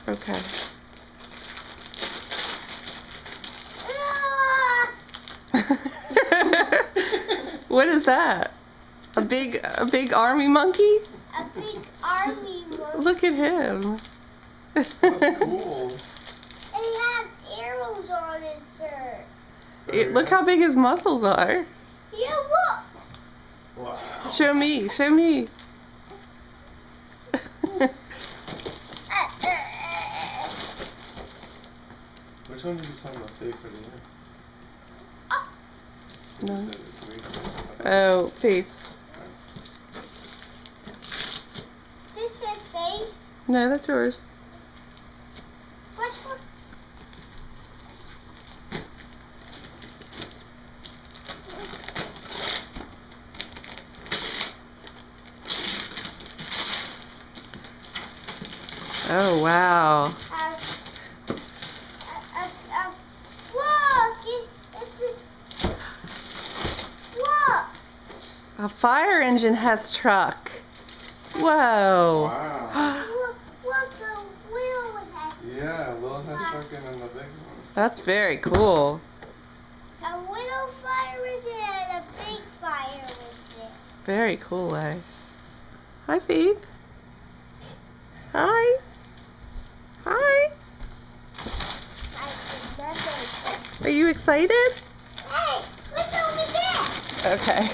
Okay. What is that? A big army monkey? A big army monkey. Look at him. That's cool. And he has arrows on his shirt. Look how big his muscles are. Yeah, look. Wow. Show me. Show me. Which one did you talk about? Save for the end. No. You said it. Oh, face. This my face. No, that's yours. What's for? Oh, wow. Look. A fire engine has truck. Whoa. Wow. Look, the wheel has. Yeah, little has truck and then the big one. That's very cool. A little fire engine and a big fire engine. Very cool, eh? Hi, Faith. Hi. Hi. Are you excited? Hey, look over there. Okay.